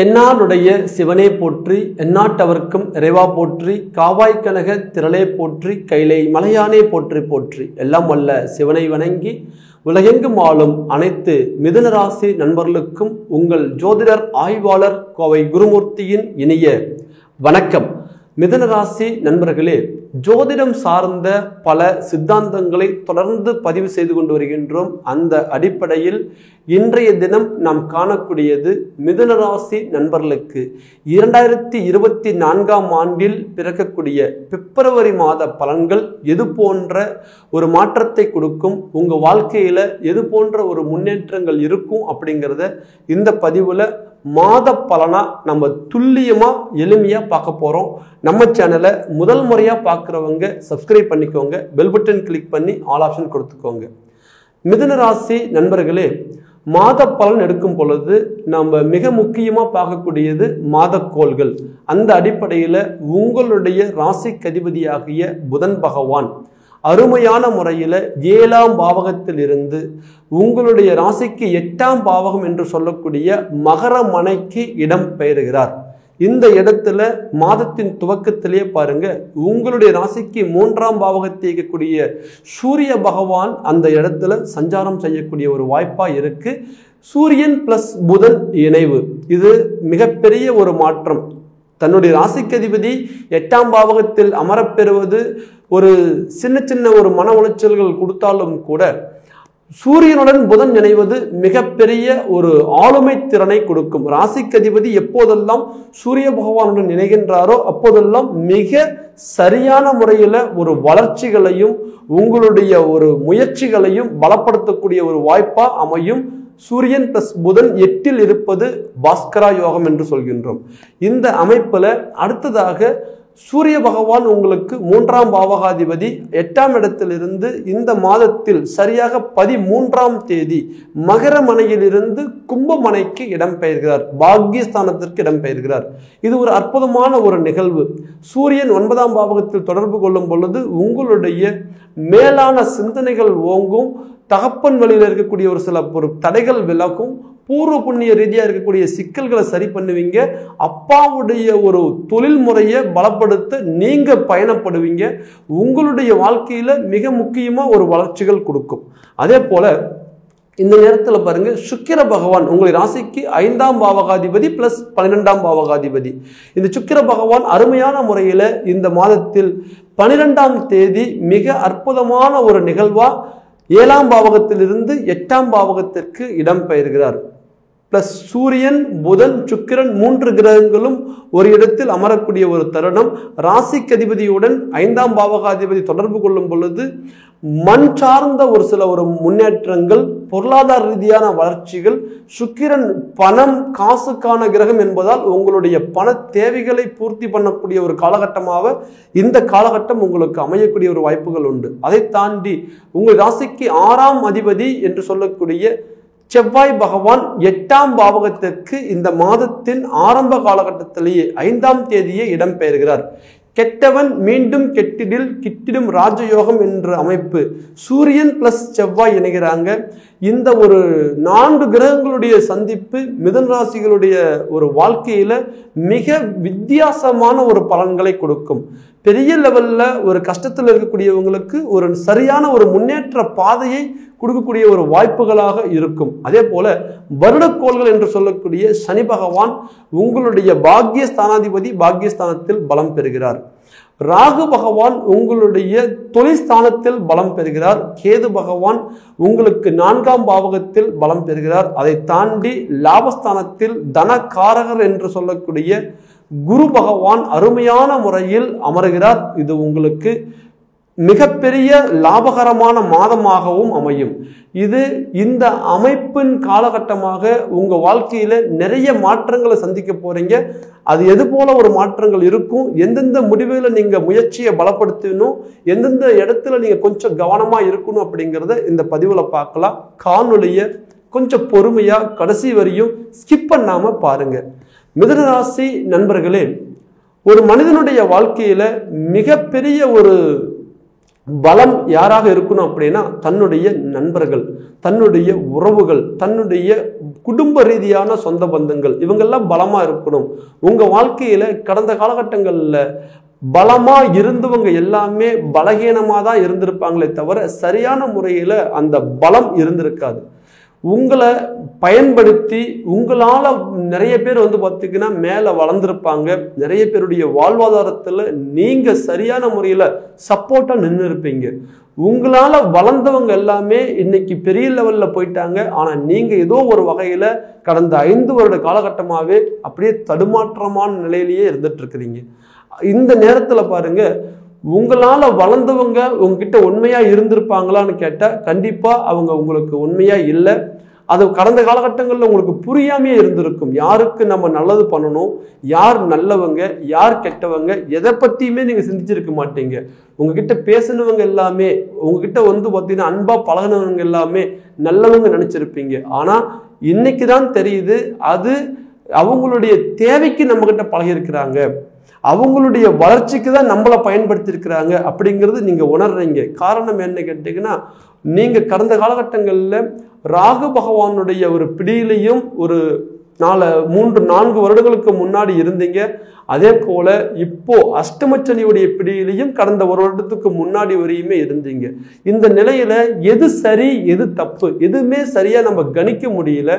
தென்னாடுடைய சிவனே போற்றி, எந்நாட்டவர்க்கும் இறைவா போற்றி, காவாய்க்கனக திரளே போற்றி, கைலை மலையானே போற்றி போற்றி. எல்லாம் வல்ல சிவனை வணங்கி உலகெங்கும் ஆளும் அனைத்து மிதுன ராசி நண்பர்களுக்கும் உங்கள் ஜோதிடர் ஆய்வாளர் கோவை குருமூர்த்தியின் இனிய வணக்கம். மிதுன ராசி நண்பர்களே, ஜோதிடம் சார்ந்த பல சித்தாந்தங்களை தொடர்ந்து பதிவு செய்து கொண்டு வருகின்றோம். அந்த அடிப்படையில் இன்றைய தினம் நாம் காணக்கூடியது மிதுன ராசி நண்பர்களுக்கு 2024ஆம் ஆண்டில் பிறக்கக்கூடிய பிப்ரவரி மாத பலன்கள் எது போன்ற ஒரு மாற்றத்தை கொடுக்கும், உங்க வாழ்க்கையில எது போன்ற ஒரு முன்னேற்றங்கள் இருக்கும் அப்படிங்கிறத இந்த பதிவுல மாத பலனா நம்ம துல்லியமா எளிமையா பார்க்க போறோம். நம்ம சேனலை முதல் முறையா பார்க்குறவங்க சப்ஸ்கிரைப் பண்ணிக்கோங்க, பெல் பட்டன் கிளிக் பண்ணி ஆல் ஆப்ஷன் கொடுத்துக்கோங்க. மிதுன ராசி நண்பர்களே, மாத பலன் எடுக்கும் பொழுது நம்ம மிக முக்கியமா பார்க்கக்கூடியது மாதக்கோள்கள். அந்த அடிப்படையில உங்களுடைய ராசிக்கு அதிபதியாகிய புதன் பகவான் அருமையான முறையில் 7ஆம் பாவகத்தில் இருந்து உங்களுடைய ராசிக்கு 8ஆம் பாவகம் என்று சொல்லக்கூடிய மகர மனைக்கு இடம் பெயர்கிறார். இந்த இடத்துல மாதத்தின் துவக்கத்திலேயே பாருங்க, உங்களுடைய ராசிக்கு 3ஆம் பாவகத்தை இயக்கக்கூடிய சூரிய பகவான் அந்த இடத்துல சஞ்சாரம் செய்யக்கூடிய ஒரு வாய்ப்பா இருக்கு. சூரியன் பிளஸ் புதன் இணைவு, இது மிகப்பெரிய ஒரு மாற்றம். தன்னுடைய ராசிக்கு அதிபதி 8ஆம் பாவகத்தில் அமரப்பெறுவது ஒரு சின்ன ஒரு மன உளைச்சல்கள் கொடுத்தாலும் கூட சூரியனுடன் புதன் இணைவது மிகப்பெரிய ஒரு ஆளுமை திறனை கொடுக்கும். ராசிக்கு அதிபதி எப்போதெல்லாம் சூரிய பகவானுடன் இணைகின்றாரோ அப்போதெல்லாம் மிக சரியான முறையில் ஒரு வளர்ச்சிகளையும் உங்களுடைய ஒரு முயற்சிகளையும் பலப்படுத்தக்கூடிய ஒரு வாய்ப்பா அமையும். சூரியன் பிளஸ் புதன் 8இல் இருப்பது பாஸ்கரா யோகம் என்று சொல்கின்றோம். இந்த அமைப்புல அடுத்ததாக சூரிய பகவான் உங்களுக்கு 3ஆம் பாவகாதிபதி 8ஆம் இடத்திலிருந்து இந்த மாதத்தில் சரியாக 13ஆம் தேதி மகர மனையிலிருந்து கும்பமனைக்கு இடம்பெயர்கிறார், பாக்கியஸ்தானத்திற்கு இடம்பெயர்கிறார். இது ஒரு அற்புதமான ஒரு நிகழ்வு. சூரியன் 9ஆம் பாவகத்தில் தொடர்பு கொள்ளும் பொழுது உங்களுடைய மேலான சிந்தனைகள் ஓங்கும், தகப்பன் வழியில் இருக்கக்கூடிய ஒரு சில தடைகள் விலகும், பூர்வ புண்ணிய ரீதியாக இருக்கக்கூடிய சிக்கல்களை சரி பண்ணுவீங்க, அப்பாவுடைய ஒரு தொழில் முறையை பலப்படுத்த நீங்க பயணப்படுவீங்க. உங்களுடைய வாழ்க்கையில மிக முக்கியமா ஒரு வளர்ச்சிகள் கொடுக்கும். அதே போல இந்த நேரத்தில் பாருங்க, சுக்கிர பகவான் உங்களுடைய ராசிக்கு 5ஆம் பாவகாதிபதி பிளஸ் 12ஆம் பாவகாதிபதி. இந்த சுக்கிர பகவான் அருமையான முறையில இந்த மாதத்தில் 12ஆம் தேதி மிக அற்புதமான ஒரு நிகழ்வா 7ஆம் பாவகத்திலிருந்து 8ஆம் பாவகத்திற்கு இடம்பெயர்கிறார். பிளஸ் சூரியன் புதன் சுக்கிரன் 3 கிரகங்களும் ஒரு இடத்தில் அமரக்கூடிய ஒரு தருணம். ராசிக்கு அதிபதியுடன் 5ஆம் பாவகாதிபதி தொடர்பு கொள்ளும் பொழுது மண் சார்ந்த ஒரு சில ஒரு முன்னேற்றங்கள், பொருளாதார ரீதியான வளர்ச்சிகள். சுக்கிரன் பணம் காசுக்கான கிரகம் என்பதால் உங்களுடைய பண தேவைகளை பூர்த்தி பண்ணக்கூடிய ஒரு காலகட்டமாக இந்த காலகட்டம் உங்களுக்கு அமையக்கூடிய ஒரு வாய்ப்புகள் உண்டு. அதை தாண்டி உங்கள் ராசிக்கு 6ஆம் அதிபதி என்று சொல்லக்கூடிய செவ்வாய் பகவான் 8ஆம் பாவகத்திற்கு இந்த மாதத்தின் ஆரம்ப காலகட்டத்திலேயே 5ஆம் தேதியே இடம்பெயர்கிறார். கெட்டவன் மீண்டும் கெட்டிடில் கிட்டிடும் ராஜயோகம் என்ற அமைப்பு. சூரியன் பிளஸ் செவ்வாய் இணைகிறாங்க. இந்த ஒரு 4 கிரகங்களுடைய சந்திப்பு மிதுன ராசிகளுடைய ஒரு வாழ்க்கையில மிக வித்தியாசமான ஒரு பலன்களை கொடுக்கும். பெரிய லெவல்ல ஒரு கஷ்டத்தில் இருக்கக்கூடியவங்களுக்கு ஒரு சரியான ஒரு முன்னேற்ற பாதையை கொடுக்கக்கூடிய ஒரு வாய்ப்புகளாக இருக்கும். அதே போல வருடக்கோள்கள் என்று சொல்லக்கூடிய சனி பகவான் உங்களுடைய பாக்கியஸ்தானாதிபதி பாக்கியஸ்தானத்தில் பலம் பெறுகிறார். ராகு பகவான் உங்களுடைய தொழில் ஸ்தானத்தில் பலம் பெறுகிறார். கேது பகவான் உங்களுக்கு 4ஆம் பாவகத்தில் பலம் பெறுகிறார். அதை தாண்டி லாபஸ்தானத்தில் தனகாரகர் என்று சொல்லக்கூடிய குரு பகவான் அருமையான முறையில் அமர்கிறார். இது உங்களுக்கு மிகப்பெரிய லாபகரமான மாதமாகவும் அமையும். இது இந்த அமைப்பின் காலகட்டமாக உங்க வாழ்க்கையில நிறைய மாற்றங்களை சந்திக்க போறீங்க. அது எது போல ஒரு மாற்றங்கள் இருக்கும், எந்தெந்த முடிவுகளை நீங்க முயற்சியை பலப்படுத்தணும், எந்தெந்த இடத்துல நீங்க கொஞ்சம் கவனமா இருக்கணும் அப்படிங்கிறத இந்த பதிவுல பார்க்கலாம். காணொலியை கொஞ்சம் பொறுமையா கடைசி வரையும் ஸ்கிப் பண்ணாம பாருங்க. மிதுன ராசி நண்பர்களே, ஒரு மனிதனுடைய வாழ்க்கையில மிகப்பெரிய ஒரு பலம் யாராக இருக்கணும் அப்படின்னா தன்னுடைய நண்பர்கள், தன்னுடைய உறவுகள், தன்னுடைய குடும்ப ரீதியான சொந்த பந்தங்கள், இவங்கெல்லாம் பலமா இருக்கணும். உங்க வாழ்க்கையில கடந்த காலகட்டங்கள்ல பலமா இருந்தவங்க எல்லாமே பலகீனமா தான் இருந்திருப்பாங்களே தவிர சரியான முறையில அந்த பலம் இருந்திருக்காது. உங்களை பயன்படுத்தி உங்களால நிறைய பேர் பார்த்தீங்கன்னா மேல வளர்ந்துருப்பாங்க. நிறைய பேருடைய வாழ்வாதாரத்துல நீங்க சரியான முறையில சப்போர்ட்டா நின்று இருப்பீங்க. உங்களால வளர்ந்தவங்க எல்லாமே இன்னைக்கு பெரிய லெவல்ல போயிட்டாங்க. ஆனா நீங்க ஏதோ ஒரு வகையில கடந்த 5 வருட காலகட்டமாவே அப்படியே தடுமாற்றமான நிலையிலேயே இருந்துட்டு இருக்கிறீங்க. இந்த நேரத்துல பாருங்க, உங்களால வளர்ந்தவங்க உங்ககிட்ட உண்மையா இருந்திருப்பாங்களான்னு கேட்டா கண்டிப்பா அவங்க உங்களுக்கு உண்மையா இல்லை. அது கடந்த காலகட்டங்களில் உங்களுக்கு புரியாமையே இருந்திருக்கும். யாருக்கு நம்ம நல்லது பண்ணணும், யார் நல்லவங்க, யார் கெட்டவங்க, எதை பத்தியுமே நீங்க சிந்திச்சிருக்க மாட்டீங்க. உங்ககிட்ட பேசினவங்க எல்லாமே, உங்ககிட்ட பார்த்தீங்கன்னா அன்பா பழகினவங்க எல்லாமே நல்லவங்க நினைச்சிருப்பீங்க. ஆனா இன்னைக்குதான் தெரியுது அது அவங்களுடைய தேவைக்கு நம்ம கிட்ட பழகிருக்கிறாங்க, அவங்களுடைய வளர்ச்சிக்கு தான் நம்மளை பயன்படுத்தி இருக்கிறாங்க அப்படிங்கிறது நீங்க உணர்றீங்க. காரணம் என்ன கேட்டீங்கன்னா, நீங்க கடந்த காலகட்டங்கள்ல ராகு பகவானுடைய ஒரு பிடியிலையும் ஒரு 3-4 வருடங்களுக்கு முன்னாடி இருந்தீங்க. அதே போல இப்போ அஷ்டமச்சனியுடைய பிடியிலையும் கடந்த 1 வருடத்துக்கு முன்னாடி வரையுமே இருந்தீங்க. இந்த நிலையில எது சரி எது தப்பு எதுவுமே சரியா நம்ம கணிக்க முடியல.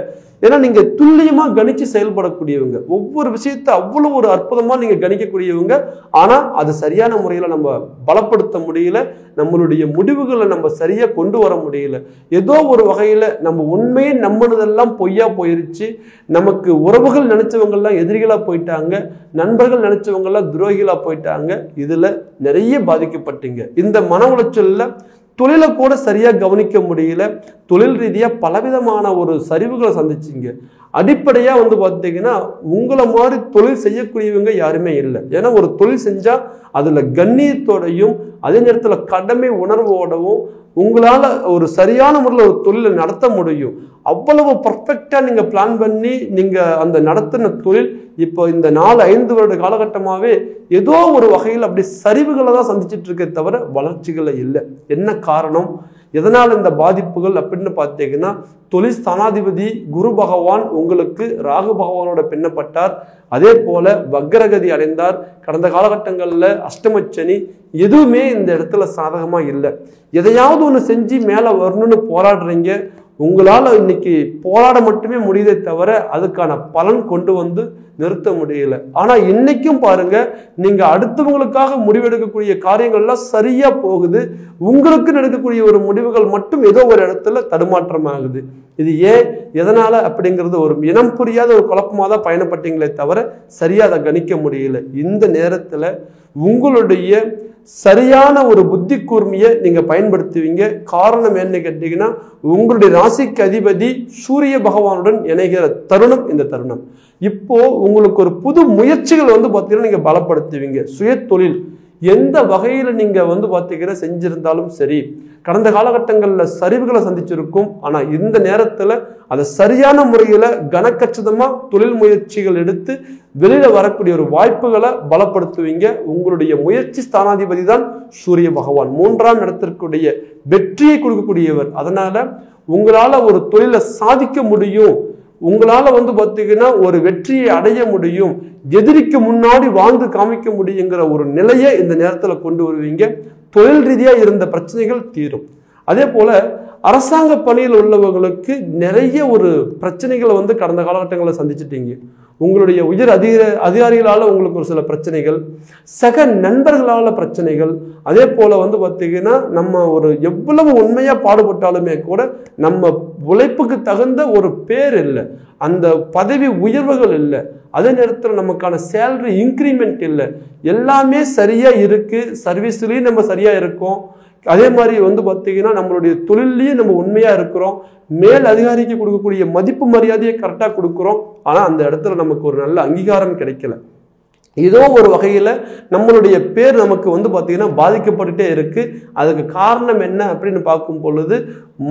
ஏன்னா நீங்க துல்லியமா கணிச்சு செயல்படக்கூடியவங்க, ஒவ்வொரு விஷயத்த அவ்வளவு ஒரு அற்புதமா நீங்க கணிக்கக்கூடியவங்க. ஆனா அது சரியான முறையில நம்ம பலப்படுத்த முடியல, நம்மளுடைய முடிவுகளை நம்ம சரியா கொண்டு வர முடியல. ஏதோ ஒரு வகையில நம்ம உண்மையை நம்பினதெல்லாம் பொய்யா போயிருச்சு. நமக்கு உறவுகள் நினைச்சவங்க எல்லாம் எதிரிகளா போயிட்டாங்க, நண்பர்கள் நினைச்சவங்க எல்லாம் துரோகிகளா போயிட்டாங்க. இதுல நிறைய பாதிக்கப்பட்டீங்க. இந்த மன உளைச்சல்ல தொழிலை கூட சரியா கவனிக்க முடியல. தொழில் ரீதியா பலவிதமான ஒரு சரிவுகளை சந்திச்சிங்க. அடிப்படையா பார்த்தீங்கன்னா உங்களை மாதிரி தொழில் செய்யக்கூடியவங்க யாருமே இல்லை. ஏன்னா ஒரு தொழில் செஞ்சா அதுல கண்ணியத்தோடையும் அதே நேரத்துல கடமை உணர்வோடவும் உங்களால ஒரு சரியான முறையில் ஒரு தொழிலை நடத்த முடியும். அவ்வளவு பர்ஃபெக்டா நீங்க பிளான் பண்ணி நீங்க அந்த நடத்தின தொழில் இப்போ இந்த 4-5 வருட காலகட்டமாவே ஏதோ ஒரு வகையில் அப்படி சரிவுகளை தான் சந்திச்சுட்டு இருக்க தவிர வளர்ச்சிகளை இல்லை. என்ன காரணம், எதனால் இந்த பாதிப்புகள் அப்படின்னு பார்த்தீங்கன்னா, தொழில் ஸ்தானாதிபதி குரு பகவான் உங்களுக்கு ராகு பகவானோட பின்னப்பட்டார். அதே போல வக்ரகதி அடைந்தார். கடந்த காலகட்டங்களில் அஷ்டமச்சனி எதுவுமே இந்த இடத்துல சாதகமா இல்லை. எதையாவது ஒன்று செஞ்சு மேலே வரணும்னு போராடுறீங்க. உங்களால இன்னைக்கு போராட மட்டுமே முடியுதே தவிர அதுக்கான பலன் கொண்டு வந்து நிறுத்த முடியல. ஆனா இன்னைக்கும் பாருங்க, நீங்க அடுத்தவங்களுக்காக முடிவெடுக்கக்கூடிய காரியங்கள்லாம் சரியா போகுது. உங்களுக்கு எடுக்கக்கூடிய ஒரு முடிவுகள் மட்டும் ஏதோ ஒரு இடத்துல தடுமாற்றம் ஆகுது. இது ஏன் எதனால அப்படிங்கிறது ஒரு இனம் புரியாத ஒரு குழப்பமா தான் பயணப்பட்டீங்களே தவிர சரியா அதை கணிக்க முடியல. இந்த நேரத்துல உங்களுடைய சரியான ஒரு புத்தி கூர்மையை நீங்க பயன்படுத்துவீங்க. காரணம் என்ன கேட்டீங்கன்னா, உங்களுடைய ராசிக்கு அதிபதி சூரிய பகவானுடன் இணைகிற தருணம் இந்த தருணம். இப்போ உங்களுக்கு ஒரு புது முயற்சிகள் பார்த்தீங்கன்னா நீங்க பலப்படுத்துவீங்க. சுய தொழில் எந்த வகையில நீங்க பார்த்தீங்கன்னா செஞ்சிருந்தாலும் சரி, கடந்த காலகட்டங்களில் சரிவுகளை சந்திச்சிருக்கும். ஆனா இந்த நேரத்துல அதை சரியான முறையில கனக்கச்சிதமா தொழில் முயற்சிகள் எடுத்து வெளியில வரக்கூடிய ஒரு வாய்ப்புகளை பலப்படுத்துவீங்க. உங்களுடைய முயற்சி ஸ்தானாதிபதி தான் சூரிய பகவான், 3ஆம் இடத்திற்குடைய வெற்றியை கொடுக்கக்கூடியவர். அதனால உங்களால ஒரு தொழிலை சாதிக்க முடியும், உங்களால பார்த்தீங்கன்னா ஒரு வெற்றியை அடைய முடியும், எதிரிக்கு முன்னாடி வாழ்ந்து காமிக்க முடியுங்கிற ஒரு நிலையை இந்த நேரத்துல கொண்டு வருவீங்க. தொழில் ரீதியா இருந்த பிரச்சனைகள் தீரும். அதே போல அரசாங்க பணியில் உள்ளவர்களுக்கு நிறைய ஒரு பிரச்சனைகளை கடந்த காலகட்டங்களில் சந்திச்சிட்டீங்க. உங்களுடைய உயர் அதிகாரிகளால உங்களுக்கு ஒரு சில பிரச்சனைகள், சக நண்பர்களால பிரச்சனைகள். அதே போல பார்த்தீங்கன்னா நம்ம ஒரு எவ்வளவு உண்மையா பாடுபட்டாலுமே கூட நம்ம உழைப்புக்கு தகுந்த ஒரு பேர் இல்லை, அந்த பதவி உயர்வுகள் இல்லை, அதே நேரத்தில் நமக்கான சேலரி இன்க்ரிமெண்ட் இல்லை. எல்லாமே சரியா இருக்கு, சர்வீஸ்லயும் நம்ம சரியா இருக்கோம், அதே மாதிரி பார்த்தீங்கன்னா நம்மளுடைய தொழிலையும் நம்ம உண்மையா இருக்கிறோம், மேல் அதிகாரிக்கு கொடுக்கக்கூடிய மதிப்பு மரியாதையை கரெக்டா கொடுக்குறோம். ஆனா அந்த இடத்துல நமக்கு ஒரு நல்ல அங்கீகாரம் கிடைக்கல. ஏதோ ஒரு வகையில் நம்மளுடைய பேர் நமக்கு பார்த்தீங்கன்னா பாதிக்கப்பட்டுட்டே இருக்கு. அதுக்கு காரணம் என்ன அப்படின்னு பார்க்கும் பொழுது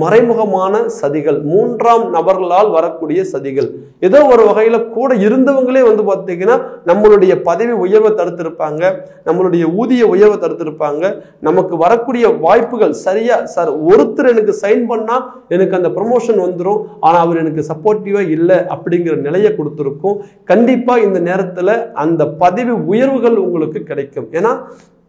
மறைமுகமான சதிகள், மூன்றாம் நபர்களால் வரக்கூடிய சதிகள். ஏதோ ஒரு வகையில் கூட இருந்தவங்களே பார்த்தீங்கன்னா நம்மளுடைய பதவி உயர்வை தடுத்திருப்பாங்க, நம்மளுடைய ஊதிய உயர்வை தடுத்திருப்பாங்க, நமக்கு வரக்கூடிய வாய்ப்புகள் சரியா சார் ஒருத்தர் எனக்கு சைன் பண்ணா எனக்கு அந்த ப்ரமோஷன் வந்துடும், ஆனால் அவர் எனக்கு சப்போர்ட்டிவா இல்லை அப்படிங்கிற நிலையை கொடுத்துருக்கும். கண்டிப்பா இந்த நேரத்தில் அந்த பதவி உயர்வுகள் உங்களுக்கு கிடைக்கும். ஏன்னா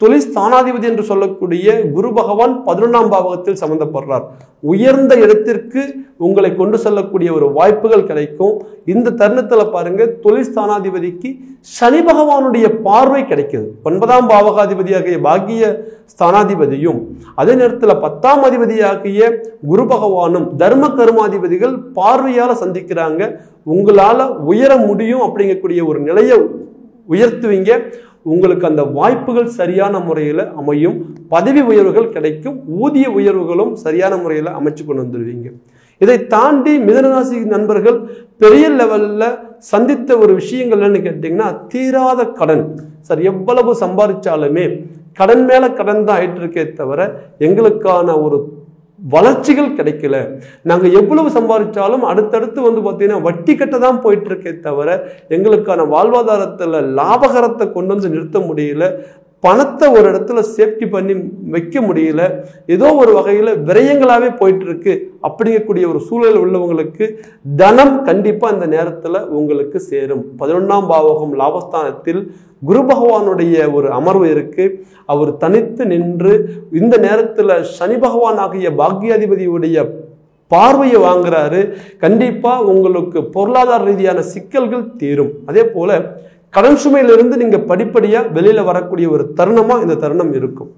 தொழில் ஸ்தானாதிபதி என்று சொல்லக்கூடிய குரு பகவான் 11ஆம் பாவகத்தில் சம்பந்தப்படுறார். உயர்ந்த இடத்திற்கு உங்களை கொண்டு செல்லக்கூடிய ஒரு வாய்ப்புகள் கிடைக்கும். இந்த தருணத்தில் பாருங்க, தொழில் ஸ்தானாதிபதிக்கு சனி பகவானுடைய பார்வை கிடைக்குது. 9ஆம் பாவகாதிபதியாகிய பாக்கிய ஸ்தானாதிபதியும் அதே நேரத்தில் 10ஆம் அதிபதியாகிய குரு பகவானும் தர்ம கர்மாதிபதிகள் பார்வையால சந்திக்கிறாங்க. உங்களால உயர முடியும் அப்படிங்கக்கூடிய ஒரு நிலையை உயர்த்துவீங்க. உங்களுக்கு அந்த வாய்ப்புகள் சரியான முறையில் அமையும். பதவி உயர்வுகள் கிடைக்கும், ஊதிய உயர்வுகளும் சரியான முறையில் அமைச்சு கொண்டு வந்துடுவீங்க. இதை தாண்டி மிதுனராசி நண்பர்கள் பெரிய லெவல்ல சந்தித்த ஒரு விஷயங்கள் என்னன்னு கேட்டீங்கன்னா, தீராத கடன். சார் எவ்வளவு சம்பாதிச்சாலுமே கடன் மேல கடன் தான் ஆயிட்டு இருக்கே தவிர எங்களுக்கான ஒரு வளர்ச்சிகள் கிடைக்கல. நாங்க எவ்வளவு சம்பாதிச்சாலும் அடுத்தடுத்து பார்த்தீங்கன்னா வட்டி கட்ட தான் போயிட்டு இருக்கே தவிர எங்களுக்கான வாழ்வாதாரத்துல லாபகரத்தை கொண்டு வந்து நிறுத்த முடியல. பணத்தை ஒரு இடத்துல சேஃப்டி பண்ணி வைக்க முடியல. ஏதோ ஒரு வகையில விரயங்களாவே போயிட்டு இருக்கு அப்படிங்கக்கூடிய ஒரு சூழல் உள்ளவங்களுக்கு தனம் கண்டிப்பா இந்த நேரத்துல உங்களுக்கு சேரும். 11ஆம் பாவகம் லாபஸ்தானத்தில் குரு பகவானுடைய ஒரு அமர்வு இருக்கு. அவர் தனித்து நின்று இந்த நேரத்துல சனி பகவான் ஆகிய பாக்கியாதிபதியுடைய பார்வையை வாங்குறாரு. கண்டிப்பா உங்களுக்கு பொருளாதார ரீதியான சிக்கல்கள் தீரும். அதே போல கடன் சுமையிலிருந்து நீங்க படிப்படியா வெளியில வரக்கூடிய ஒரு தருணமா இந்த தருணம் இருக்கும்.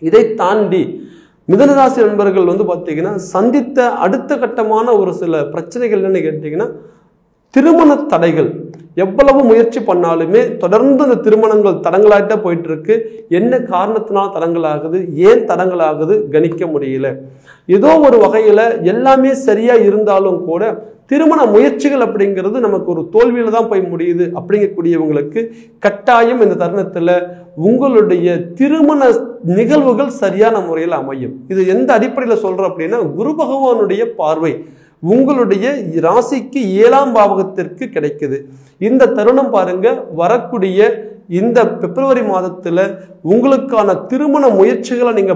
இதை தாண்டி மிதுனராசி நண்பர்கள் பார்த்தீங்கன்னா சந்தித்த அடுத்த கட்டமான ஒரு சில பிரச்சனைகள் என்னன்னு கேட்டீங்கன்னா, திருமண தடைகள். எவ்வளவு முயற்சி பண்ணாலுமே தொடர்ந்து அந்த திருமணங்கள் தடங்களாயிட்ட போயிட்டு இருக்கு. என்ன காரணத்தினால் தடங்களாகுது, ஏன் தடங்களாகுது கணிக்க முடியல. ஏதோ ஒரு வகையில எல்லாமே சரியா இருந்தாலும் கூட திருமண முயற்சிகள் அப்படிங்கிறது நமக்கு ஒரு தோல்வியில தான் போய் முடியுது அப்படிங்கக்கூடியவங்களுக்கு கட்டாயம் இந்த தருணத்துல உங்களுடைய திருமண நிகழ்வுகள் சரியான முறையில் அமையும். இது எந்த அடிப்படையில் சொல்றோம் அப்படின்னா, குரு பகவானுடைய பார்வை உங்களுடைய ராசிக்கு 7ஆம் பாவகத்திற்கு கிடைக்குது. இந்த தருணம் பாருங்க, வரக்கூடிய இந்த பிப்ரவரி மாதத்துல உங்களுக்கான திருமண முயற்சிகளை நீங்க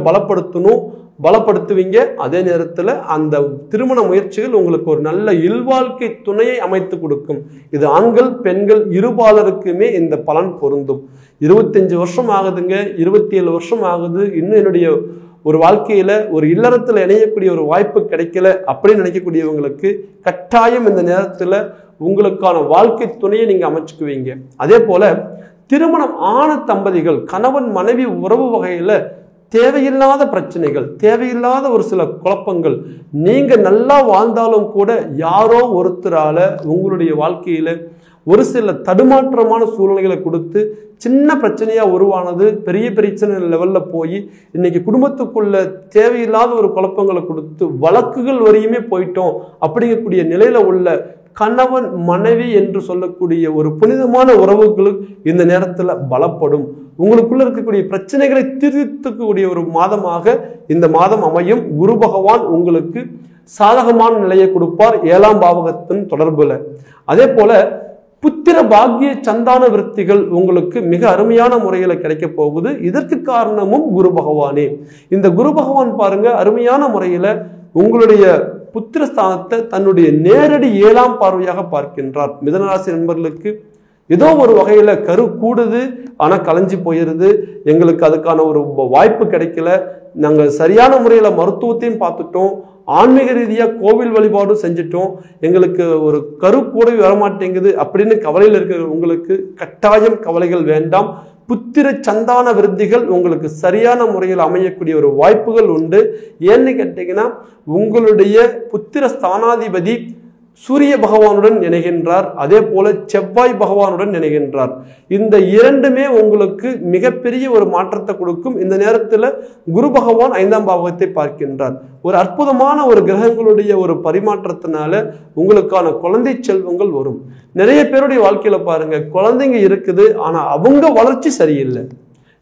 பலப்படுத்துவீங்க. அதே நேரத்தில் அந்த திருமண முயற்சிகள் உங்களுக்கு ஒரு நல்ல இல்வாழ்க்கை துணையை அமைத்து கொடுக்கும். இது ஆண்கள் பெண்கள் இருபாலருக்குமே இந்த பலன் பொருந்தும். 25 வருஷம் ஆகுதுங்க, 27 வருஷம் ஆகுது, இன்னும் என்னுடைய ஒரு வாழ்க்கையில ஒரு இல்லறத்துல இணையக்கூடிய ஒரு வாய்ப்பு கிடைக்கல அப்படின்னு நினைக்கக்கூடியவங்களுக்கு கட்டாயம் இந்த நேரத்துல உங்களுக்கான வாழ்க்கை துணையை நீங்க அமைச்சுக்குவீங்க. அதே போல திருமணம் ஆன தம்பதிகள் கணவன் மனைவி உறவு வகையில தேவையில்லாத பிரச்சனைகள், தேவையில்லாத ஒரு சில குழப்பங்கள், நீங்க நல்லா வாழ்ந்தாலும் கூட யாரோ ஒருத்தரால உங்களுடைய வாழ்க்கையில ஒரு சில தடுமாற்றமான சூழ்நிலைகளை கொடுத்து சின்ன பிரச்சனையா உருவானது பெரிய பிரச்சனை லெவல்ல போய் இன்னைக்கு குடும்பத்துக்குள்ள தேவையில்லாத ஒரு குழப்பங்களை கொடுத்து வழக்குகள் வரையுமே போயிட்டோம் அப்படிங்கக்கூடிய நிலையில உள்ள கணவன் மனைவி என்று சொல்லக்கூடிய ஒரு புனிதமான உறவுகளும் இந்த நேரத்துல பலப்படும். உங்களுக்குள்ள இருக்கக்கூடிய பிரச்சனைகளை தீர்த்துக்கூடிய ஒரு மாதமாக இந்த மாதம் அமையும். குரு பகவான் உங்களுக்கு சாதகமான நிலையை கொடுப்பார் 7ஆம் பாவகத்தின் தொடர்புல. அதே போல புத்திர பாக்கிய சந்தான விருத்திகள் உங்களுக்கு மிக அருமையான முறையில கிடைக்க போகுது. இதற்கு காரணமும் குரு பகவானே. இந்த குரு பகவான் பாருங்க அருமையான முறையில உங்களுடைய புத்திரஸ்தானத்தை தன்னுடைய நேரடி 7ஆம் பார்வையாக பார்க்கின்றார். மிதுனராசி நண்பர்களுக்கு ஏதோ ஒரு வகையில கரு கூடுது, ஆனா கலைஞ்சு போயிருது, எங்களுக்கு அதுக்கான ஒரு வாய்ப்பு கிடைக்கல, நாங்க சரியான முறையில மருத்துவத்தையும் பார்த்துட்டோம், ஆன்மீக ரீதியா கோவில் வழிபாடும் செஞ்சுட்டோம், எங்களுக்கு ஒரு கரு கூட வரமாட்டேங்குது அப்படின்னு கவலையில் இருக்கிற உங்களுக்கு கட்டாயம் கவலைகள் வேண்டாம். புத்திர சந்தான விருத்திகள் உங்களுக்கு சரியான முறையில் அமையக்கூடிய ஒரு வாய்ப்புகள் உண்டு. ஏன்னு கேட்டீங்கன்னா, உங்களுடைய புத்திர ஸ்தானாதிபதி சூரிய பகவானுடன் இணைகின்றார், அதே போல செவ்வாய் பகவானுடன் இணைகின்றார். இந்த இரண்டுமே உங்களுக்கு மிகப்பெரிய ஒரு மாற்றத்தை கொடுக்கும். இந்த நேரத்தில் குரு பகவான் 5ஆம் பாவகத்தை பார்க்கின்றார். ஒரு அற்புதமான ஒரு கிரகங்களுடைய ஒரு பரிமாற்றத்தினால உங்களுக்கான குழந்தை செல்வங்கள் வரும். நிறைய பேருடைய வாழ்க்கையில பாருங்க, குழந்தைங்க இருக்குது, ஆனா அவங்க வளர்ச்சி சரியில்லை.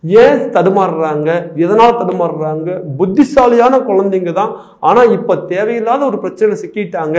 ஏன் தடுமாறுறாங்க, எதனால் தடுமாறுறாங்க? புத்திசாலியான குழந்தைங்க தான், ஆனா இப்ப தேவையில்லாத ஒரு பிரச்சனை சிக்கிட்டாங்க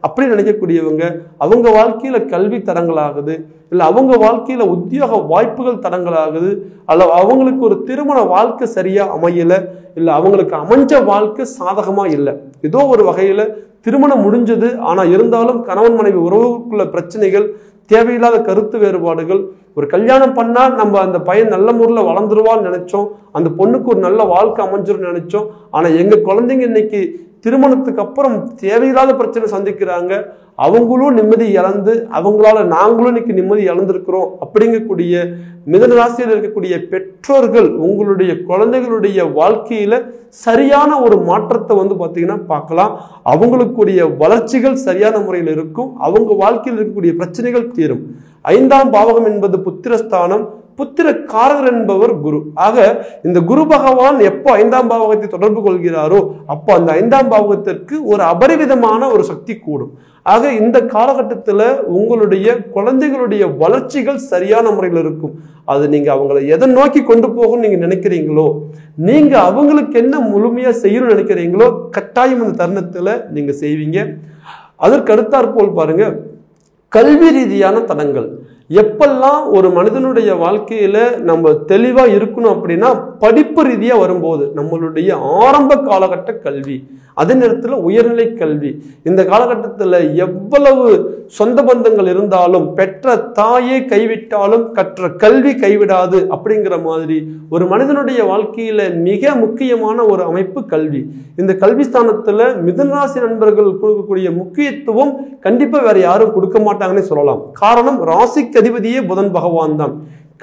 அப்படி நினைக்கக்கூடியவங்க, அவங்க வாழ்க்கையில கல்வி தடங்களாகுது, இல்லை அவங்க வாழ்க்கையில உத்தியோக வாய்ப்புகள் தடங்களாகுது, அல்ல அவங்களுக்கு ஒரு திருமண வாழ்க்கை சரியா அமையல, இல்லை அவங்களுக்கு அமைஞ்ச வாழ்க்கை சாதகமா இல்லை. ஏதோ ஒரு வகையில திருமணம் முடிஞ்சது, ஆனா இருந்தாலும் கணவன் மனைவி உறவுக்குள்ள பிரச்சனைகள், தேவையில்லாத கருத்து வேறுபாடுகள். ஒரு கல்யாணம் பண்ணா நம்ம அந்த பையன் நல்ல முறையில் வளர்ந்துருவான்னு நினைச்சோம், அந்த பொண்ணுக்கு ஒரு நல்ல வாழ்க்கை அமைஞ்சிரும் நினைச்சோம். ஆனா எங்க குழந்தைங்க இன்னைக்கு திருமணத்துக்கு அப்புறம் தேவையில்லாத பிரச்சனை சந்திக்கிறாங்க. அவங்களும் நிம்மதி இழந்து, அவங்களால நாங்களும் இன்னைக்கு நிம்மதி இழந்திருக்கிறோம் அப்படிங்கக்கூடிய மிதுன ராசியில் இருக்கக்கூடிய பெற்றோர்கள் உங்களுடைய குழந்தைகளுடைய வாழ்க்கையில சரியான ஒரு மாற்றத்தை பார்த்தீங்கன்னா பார்க்கலாம். அவங்களுக்குரிய வளர்ச்சிகள் சரியான முறையில் இருக்கும். அவங்க வாழ்க்கையில் இருக்கக்கூடிய பிரச்சனைகள் தீரும். 5ஆம் பாவகம் என்பது புத்திரஸ்தானம். புத்திர காரகர் என்பவர் குரு. ஆக இந்த குரு பகவான் எப்போ 5ஆம் பாவகத்தை தொடர்பு கொள்கிறாரோ அப்போ அந்த 5ஆம் பாவகத்திற்கு ஒரு அபரிவிதமான ஒரு சக்தி கூடும். ஆக இந்த காலகட்டத்தில் உங்களுடைய குழந்தைகளுடைய வளர்ச்சிகள் சரியான முறையில் இருக்கும். அது நீங்க அவங்களை எதை நோக்கி கொண்டு போகும் நீங்க நினைக்கிறீங்களோ, நீங்க அவங்களுக்கு என்ன முழுமையா செய்யணும்னு நினைக்கிறீங்களோ கட்டாயம் அந்த தருணத்துல நீங்க செய்வீங்க. அதற்கு அடுத்தாற்போல் பாருங்க, கல்வி ரீதியான தடங்கள். எப்பெல்லாம் ஒரு மனிதனுடைய வாழ்க்கையில நம்ம தெளிவா இருக்கணும் அப்படின்னா படிப்பு ரீதியா வரும்போது நம்மளுடைய ஆரம்ப காலகட்ட கல்வி, அதே நேரத்தில் உயர்நிலை கல்வி. இந்த காலகட்டத்தில் எவ்வளவு சொந்த பந்தங்கள் இருந்தாலும், பெற்ற தாயை கைவிட்டாலும் கற்ற கல்வி கைவிடாது அப்படிங்கிற மாதிரி ஒரு மனிதனுடைய வாழ்க்கையில மிக முக்கியமான ஒரு அமைப்பு கல்வி. இந்த கல்வி ஸ்தானத்துல மிதுனராசி நண்பர்கள் கொடுக்கக்கூடிய முக்கியத்துவம் கண்டிப்பா வேற யாரும் கொடுக்க மாட்டாங்கன்னு சொல்லலாம். காரணம், ராசிக்கு அதிபதியே புதன் பகவான் தான்.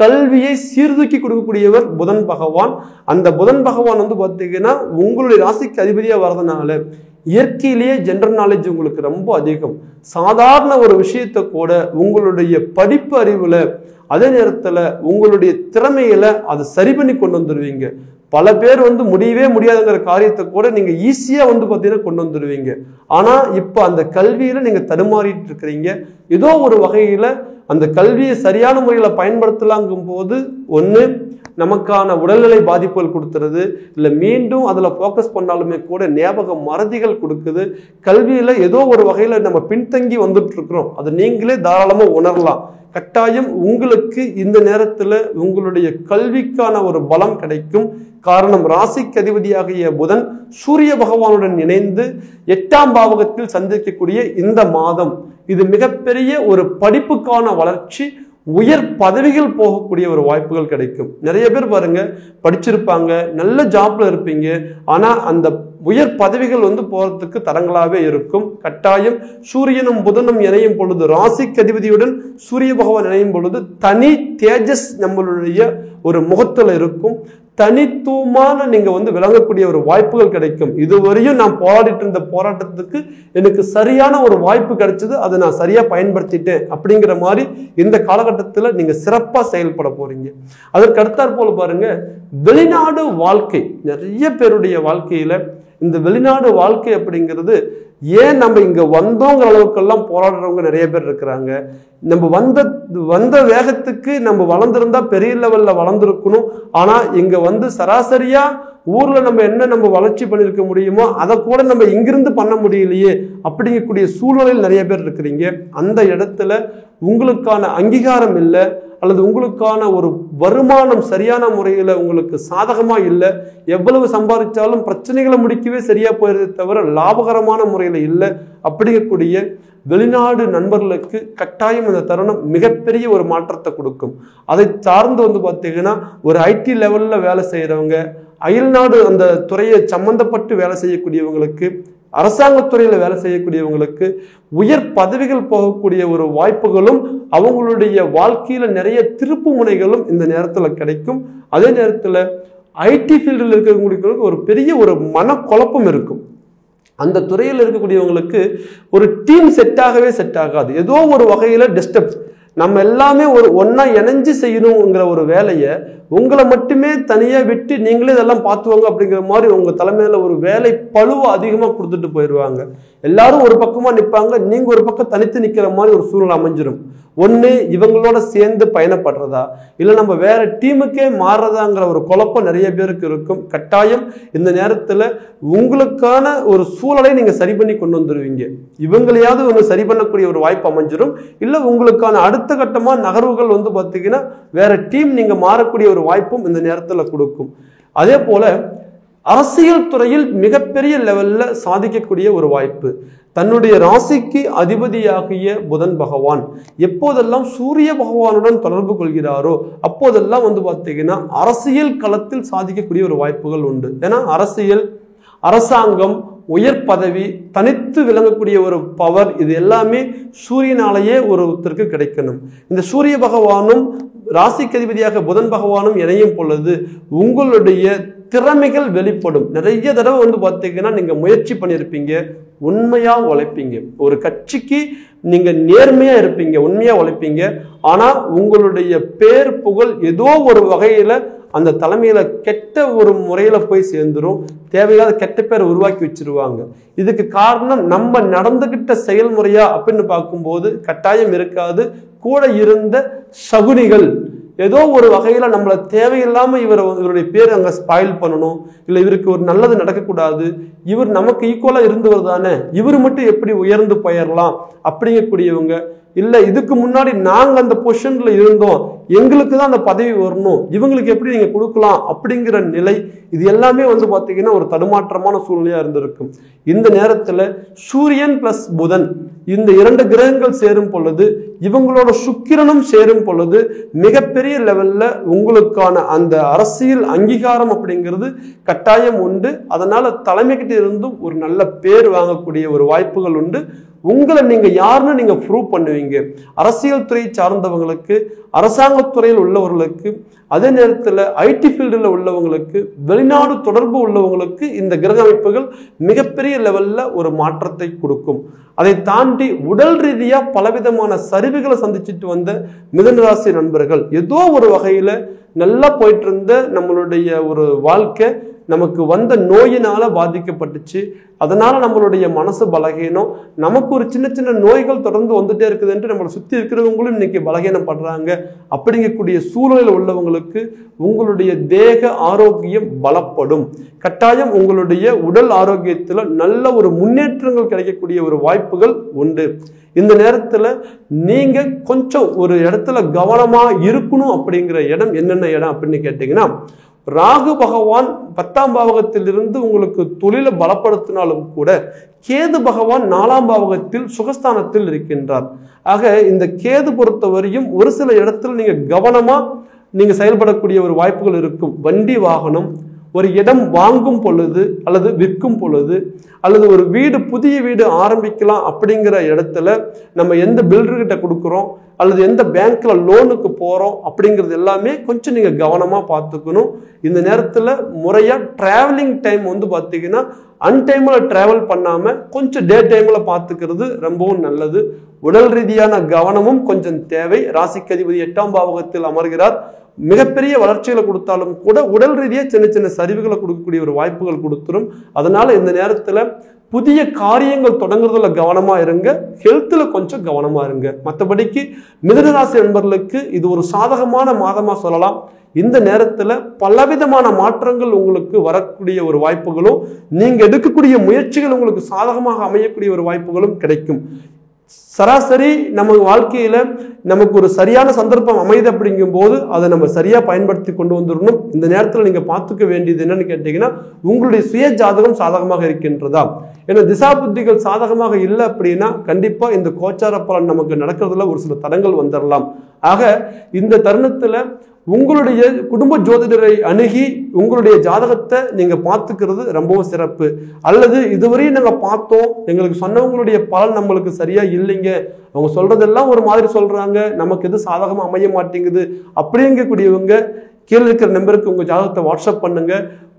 கல்வியை சீர்தூக்கி கொடுக்கக்கூடியவர் புதன் பகவான். அந்த புதன் பகவான் பார்த்தீங்கன்னா உங்களுடைய ராசிக்கு அதிபதியா வர்றதுனால இயற்கையிலேயே ஜெனரல் நாலேஜ் உங்களுக்கு ரொம்ப அதிகம். சாதாரண ஒரு விஷயத்தை கூட உங்களுடைய படிப்பு அறிவுல, அதே நேரத்துல உங்களுடைய திறமையில அதை சரி பண்ணி கொண்டு வந்துடுவீங்க. பல பேர் முடியவே முடியாதுங்கிற காரியத்தை கூட நீங்க ஈஸியா பார்த்தீங்கன்னா கொண்டு வந்துடுவீங்க. ஆனா இப்ப அந்த கல்வியில நீங்க தடுமாறிட்டு இருக்கிறீங்க. ஏதோ ஒரு வகையில அந்த கல்வியை சரியான முறையில் பயன்படுத்தலாங்கும் போது ஒன்று நமக்கான உடல்நிலை பாதிப்புகள் கொடுத்துறது, இல்லை மீண்டும் அதில் ஃபோக்கஸ் பண்ணாலுமே கூட ஞாபக மறதிகள் கொடுக்குது. கல்வியில் ஏதோ ஒரு வகையில் நம்ம பின்தங்கி வந்துட்டு இருக்கிறோம், அதை நீங்களே தாராளமாக உணரலாம். கட்டாயம் உங்களுக்கு இந்த நேரத்தில் உங்களுடைய கல்விக்கான ஒரு பலம் கிடைக்கும். காரணம், ராசிக்கு அதிபதியாகிய புதன் சூரிய பகவானுடன் இணைந்து 8ஆம் பாவகத்தில் சந்திக்கக்கூடிய இந்த மாதம் இது மிகப்பெரிய ஒரு படிப்புக்கான வளர்ச்சி, உயர் பதவிகள் போகக்கூடிய ஒரு வாய்ப்புகள் கிடைக்கும். நிறைய பேர் பாருங்க, படிச்சிருப்பாங்க, நல்ல ஜாப்ல இருப்பீங்க, ஆனா அந்த உயர் பதவிகள் போறதுக்கு தடங்களாவே இருக்கும். கட்டாயம் சூரியனும் புதனும் இணையும் பொழுது, ராசிக்கு அதிபதியுடன் சூரிய பகவான் இணையும் பொழுது தனி தேஜஸ் நம்மளுடைய ஒரு முகத்துல இருக்கும். தனித்துவமான நீங்க விளங்கக்கூடிய ஒரு வாய்ப்புகள் கிடைக்கும். இதுவரையும் நான் போராடிட்டு இருந்த போராட்டத்துக்கு எனக்கு சரியான ஒரு வாய்ப்பு கிடைச்சது, அதை நான் சரியா பயன்படுத்திட்டேன் அப்படிங்கிற மாதிரி இந்த காலகட்டத்தில் நீங்க சிறப்பா செயல்பட போறீங்க. அதற்கு அடுத்தாற் போல பாருங்க, வெளிநாடு வாழ்க்கை. நிறைய பேருடைய வாழ்க்கையில இந்த வெளிநாடு வாழ்க்கை அப்படிங்கிறது, ஏன் நம்ம இங்க வந்தோங்கிற அளவுக்கெல்லாம் போராடுறவங்க நிறைய பேர் இருக்கிறாங்க. நம்ம வந்த வேகத்துக்கு நம்ம வளர்ந்துருந்தா பெரிய லெவல்ல வளர்ந்துருக்கணும். ஆனா இங்க சராசரியா ஊர்ல நம்ம வளர்ச்சி பண்ணிருக்க முடியுமோ அதை கூட நம்ம இங்கிருந்து பண்ண முடியலையே அப்படிங்கக்கூடிய சூழ்நிலையில் நிறைய பேர் இருக்கிறீங்க. அந்த இடத்துல உங்களுக்கான அங்கீகாரம் இல்லை, அல்லது உங்களுக்கான ஒரு வருமானம் சரியான முறையில் உங்களுக்கு சாதகமா இல்லை. எவ்வளவு சம்பாதிச்சாலும் பிரச்சனைகளை முடிக்கவே சரியா போயிருதே தவிர லாபகரமான முறையில் இல்லை. அப்படிங்கக்கூடிய வெளிநாடு நண்பர்களுக்கு கட்டாயம் இந்த தருணம் மிகப்பெரிய ஒரு மாற்றத்தை கொடுக்கும். அதை சார்ந்து பார்த்தீங்கன்னா ஒரு ஐடி லெவல்ல வேலை செய்யறவங்க, அயல்நாடு அந்த துறையை சம்பந்தப்பட்டு வேலை செய்யக்கூடியவங்களுக்கு, அரசாங்கத்துறையில வேலை செய்யக்கூடியவங்களுக்கு உயர் பதவிகள் போகக்கூடிய ஒரு வாய்ப்புகளும், அவங்களுடைய வாழ்க்கையில நிறைய திருப்பு முனைகளும் இந்த நேரத்துல கிடைக்கும். அதே நேரத்துல ஐடி ஃபீல்டில் இருக்கிறவங்களுக்கு ஒரு பெரிய ஒரு மனக்குழப்பம் இருக்கும். அந்த துறையில் இருக்கக்கூடியவங்களுக்கு ஒரு டீம் செட் ஆகாது. ஏதோ ஒரு வகையில டிஸ்டர்ப். நம்ம எல்லாமே ஒன்னா இணைஞ்சு செய்யணுங்கிற ஒரு வேலையை உங்களை மட்டுமே தனியா விட்டு நீங்களே இதெல்லாம் பார்த்துவாங்க அப்படிங்கிற மாதிரி உங்க தலைமையில ஒரு வேலை பழுவை அதிகமா கொடுத்துட்டு போயிடுவாங்க. எல்லாரும் ஒரு பக்கமா நிற்பாங்க, நீங்க ஒரு பக்கம் தனித்து நிக்கிற மாதிரி ஒரு சூழ்நிலை அமைஞ்சிடும். ஒண்ணு இவங்களோட சேர்ந்து பயணப்படுறதா, இல்ல நம்ம வேற டீமுக்கே மாறுறதாங்கிற ஒரு குழப்பம் நிறைய பேருக்கு இருக்கும். கட்டாயம் இந்த நேரத்துல உங்களுக்கான ஒரு சூழலை நீங்க சரி பண்ணி கொண்டு வந்துருவீங்க. இவங்களையாவது ஒன்று சரி பண்ணக்கூடிய ஒரு வாய்ப்பு அமைஞ்சிடும். இல்ல உங்களுக்கான அடுத்த கட்டமா நகர்வுகள் பாத்தீங்கன்னா வேற டீம் நீங்க மாறக்கூடிய ஒரு வாய்ப்பும் இந்த நேரத்துல கொடுக்கும். அதே போல அரசியல் துறையில் மிகப்பெரிய லெவல்ல சாதிக்கக்கூடிய ஒரு வாய்ப்பு. தன்னுடைய ராசிக்கு அதிபதியாகிய புதன் பகவான் எப்போதெல்லாம் சூரிய பகவானுடன் தொடர்பு கொள்கிறாரோ அப்போதெல்லாம் பார்த்தீங்கன்னா அரசியல் களத்தில் சாதிக்கக்கூடிய ஒரு வாய்ப்புகள் உண்டு. ஏன்னா அரசியல், அரசாங்கம், உயர் பதவி, தனித்து விளங்கக்கூடிய ஒரு பவர், இது எல்லாமே சூரியனாலேயே ஒருத்தருக்கு கிடைக்கணும். இந்த சூரிய பகவானும் ராசிக்கு அதிபதியாக புதன் பகவானும் இணையும் பொழுது உங்களுடைய திறமைகள் வெளிப்படும். நிறைய தடவை பார்த்தீங்கன்னா நீங்க முயற்சி பண்ணியிருப்பீங்க, உண்மையா உழைப்பீங்க, ஒரு கட்சிக்கு நீங்க நேர்மையா இருப்பீங்க, உண்மையா உழைப்பீங்க. ஆனா உங்களுடைய பேர் புகழ் ஏதோ ஒரு வகையில அந்த தலைமையில கெட்ட ஒரு முறையில போய் சேர்ந்துரும். தேவையில்லாத கெட்ட பேரை உருவாக்கி வச்சிருவாங்க. இதுக்கு காரணம் நம்ம நடந்துகிட்ட செயல்முறையா அப்படின்னு பார்க்கும்போது கட்டாயம் இருக்காது. கூட இருந்த சகுனிகள் ஏதோ ஒரு வகையில நம்மள தேவையில்லாம இவருடைய பேர் அங்க ஸ்பாயில் பண்ணணும், இல்ல இவருக்கு ஒரு நல்லது நடக்கக்கூடாது, இவர் நமக்கு ஈக்குவலா இருந்தவர் தானே, இவர் மட்டும் எப்படி உயர்ந்து போயிடலாம் அப்படிங்கக்கூடியவங்க, இல்ல இதுக்கு முன்னாடி நாங்க அந்த பொசிஷன்ல இருந்தோம், எங்களுக்கு தான் அந்த பதவி வரணும், இவங்களுக்கு எப்படி நீங்க கொடுக்கலாம் அப்படிங்கிற நிலை, இது எல்லாமே பாத்தீங்கன்னா ஒரு தடுமாற்றமான சூழ்நிலையா இருந்திருக்கும். இந்த நேரத்துல சூரியன் பிளஸ் புதன் இந்த இரண்டு கிரகங்கள் சேரும் பொழுது, இவங்களோட சுக்கிரனும் சேரும் பொழுது மிகப்பெரிய லெவல்ல உங்களுக்கான அந்த அரசியல் அங்கீகாரம் அப்படிங்கிறது கட்டாயம் உண்டு. அதனால தலைமைக்கிட்ட இருந்தும் ஒரு நல்ல பேர் வாங்கக்கூடிய ஒரு வாய்ப்புகள் உண்டு. உங்களை நீங்க யாருன்னு நீங்க ப்ரூவ் பண்ணுவீங்க. அரசியல் துறை சார்ந்தவங்களுக்கு, அரசாங்கத்துறையில் உள்ளவர்களுக்கு, அதே நேரத்தில் ஐடி ஃபீல்டில் உள்ளவங்களுக்கு, வெளிநாடு தொடர்பு உள்ளவங்களுக்கு இந்த கிரக அமைப்புகள் மிகப்பெரிய லெவல்ல ஒரு மாற்றத்தை கொடுக்கும். அதை தாண்டி உடல் ரீதியா பலவிதமான சரிவுகளை சந்திச்சுட்டு வந்த மிதுன ராசி நண்பர்கள், ஏதோ ஒரு வகையில நல்லா போயிட்டு இருந்த நம்மளுடைய ஒரு வாழ்க்கை நமக்கு வந்த நோயினால பாதிக்கப்பட்டுச்சு. அதனால நம்மளுடைய மனசு பலகீனம், நமக்கு ஒரு சின்ன சின்ன நோய்கள் தொடர்ந்து வந்துட்டே இருக்குது என்று நம்மளை சுற்றி இருக்கிறவங்களும் இன்னைக்கு பலகீனப்படுறாங்க. அப்படிங்கக்கூடிய சூழலில் உள்ளவங்களுக்கு உங்களுடைய தேக ஆரோக்கியம் பலப்படும். கட்டாயம் உங்களுடைய உடல் ஆரோக்கியத்தில் நல்ல ஒரு முன்னேற்றங்கள் கிடைக்கக்கூடிய ஒரு வாய்ப்புகள் உண்டு. இந்த நேரத்துல நீங்க கொஞ்சம் ஒரு இடத்துல கவனமா இருக்கணும். அப்படிங்கிற இடம் என்னென்ன இடம் அப்படின்னு கேட்டீங்கன்னா, ராகு பகவான் 10ஆம் பாவகத்திலிருந்து உங்களுக்கு தொழிலை பலப்படுத்தினாலும் கூட கேது பகவான் 4ஆம் பாவகத்தில் சுகஸ்தானத்தில் இருக்கின்றார். ஆக இந்த கேது பொறுத்தவரையும் ஒரு சில இடத்துல நீங்க கவனமா நீங்க செயல்படக்கூடிய ஒரு வாய்ப்புகள் இருக்கும். வண்டி வாகனம், ஒரு இடம் வாங்கும் பொழுது அல்லது விற்கும் பொழுது, அல்லது ஒரு வீடு, புதிய வீடு ஆரம்பிக்கலாம் அப்படிங்கிற இடத்துல நம்ம எந்த பில்டர்கிட்ட கொடுக்குறோம் அல்லது எந்த பேங்க்ல லோனுக்கு போறோம் அப்படிங்கிறது எல்லாமே கொஞ்சம் நீங்க கவனமா பார்த்துக்கணும். இந்த நேரத்துல முறையா டிராவலிங் டைம் பார்த்தீங்கன்னா அன்டைம்ல டிராவல் பண்ணாம கொஞ்சம் டே டைம்ல பார்த்துக்கிறது ரொம்பவும் நல்லது. உடல் ரீதியான கவனமும் கொஞ்சம் தேவை. ராசிக்கு அதிபதி 8ஆம் பாவகத்தில் அமர்கிறார். மிகப்பெரிய வளர்ச்சிகளை கொடுத்தாலும் கூட உடல் ரீதியா சின்ன சின்ன சரிவுகளை கொடுக்கக்கூடிய ஒரு வாய்ப்புகள் கொடுத்துரும். அதனால இந்த நேரத்துல புதிய காரியங்கள் தொடங்குறதுல கவனமா இருங்க, ஹெல்த்ல கொஞ்சம் கவனமா இருங்க. மற்றபடிக்கு மிதுன ராசி நண்பர்களுக்கு இது ஒரு சாதகமான மாதமா சொல்லலாம். இந்த நேரத்துல பலவிதமான மாற்றங்கள் உங்களுக்கு வரக்கூடிய ஒரு வாய்ப்புகளும், நீங்க எடுக்கக்கூடிய முயற்சிகள் உங்களுக்கு சாதகமாக அமையக்கூடிய ஒரு வாய்ப்புகளும் கிடைக்கும். சராசரி நம்ம வாழ்க்கையில நமக்கு ஒரு சரியான சந்தர்ப்பம் அமைது அப்படிங்கும் போது அதை நம்ம சரியா பயன்படுத்தி கொண்டு வந்துடணும். இந்த நேரத்தில் நீங்க பார்த்துக்க வேண்டியது என்னன்னு கேட்டீங்கன்னா, உங்களுடைய சுய ஜாதகம் சாதகமாக இருக்கின்றதா. ஏன்னா திசா புத்திகள் சாதகமாக இல்லை அப்படின்னா கண்டிப்பா இந்த கோச்சார பலன் நமக்கு நடக்கிறதுல ஒரு சில தடங்கள் வந்துடலாம். ஆக இந்த தருணத்துல உங்களுடைய குடும்ப ஜோதிடரை அணுகி உங்களுடைய ஜாதகத்தை நீங்க பார்த்துக்கிறது ரொம்பவும் சிறப்பு. அல்லது இதுவரையும் நாங்க பார்த்தோம், எங்களுக்கு சொன்னவங்களுடைய பலன் நம்மளுக்கு சரியா இல்லைங்க, அவங்க சொல்றதெல்லாம் ஒரு மாதிரி சொல்றாங்க, நமக்கு எது சாதகமா அமைய மாட்டேங்குது அப்படிங்கக்கூடியவங்க கீழே இருக்கிற நம்பருக்கு உங்க ஜாதகத்தை வாட்ஸ்அப் பண்ணுங்க.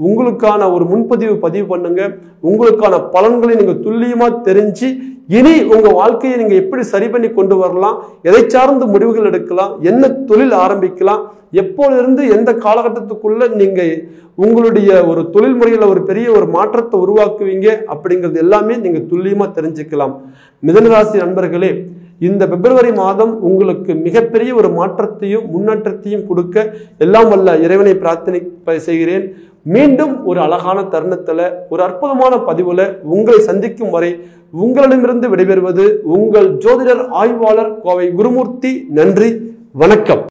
உங்களுக்கான ஒரு முன்பதிவு பதிவு பண்ணுங்க. உங்களுக்கான பலன்களை நீங்க துல்லியமா தெரிஞ்சு இனி உங்க வாழ்க்கையை நீங்க எப்படி சரி பண்ணி கொண்டு வரலாம், எதை சார்ந்த முடிவுகள் எடுக்கலாம், என்ன தொழில் ஆரம்பிக்கலாம், எப்போதிருந்து எந்த காலகட்டத்துக்குள்ள நீங்க உங்களுடைய ஒரு தொழில் முறையில ஒரு பெரிய ஒரு மாற்றத்தை உருவாக்குவீங்க அப்படிங்கிறது எல்லாமே நீங்க துல்லியமா தெரிஞ்சுக்கலாம். மிதுனராசி நண்பர்களே, இந்த பிப்ரவரி மாதம் உங்களுக்கு மிகப்பெரிய ஒரு மாற்றத்தையும் முன்னேற்றத்தையும் கொடுக்க எல்லாம் வல்ல இறைவனை பிரார்த்தனை செய்கிறேன். மீண்டும் ஒரு அழகான தருணத்துல ஒரு அற்புதமான பதிவுல உங்களை சந்திக்கும் வரை உங்களிடமிருந்து விடைபெறுவது உங்கள் ஜோதிடர் ஆய்வாளர் கோவை குருமூர்த்தி. நன்றி, வணக்கம்.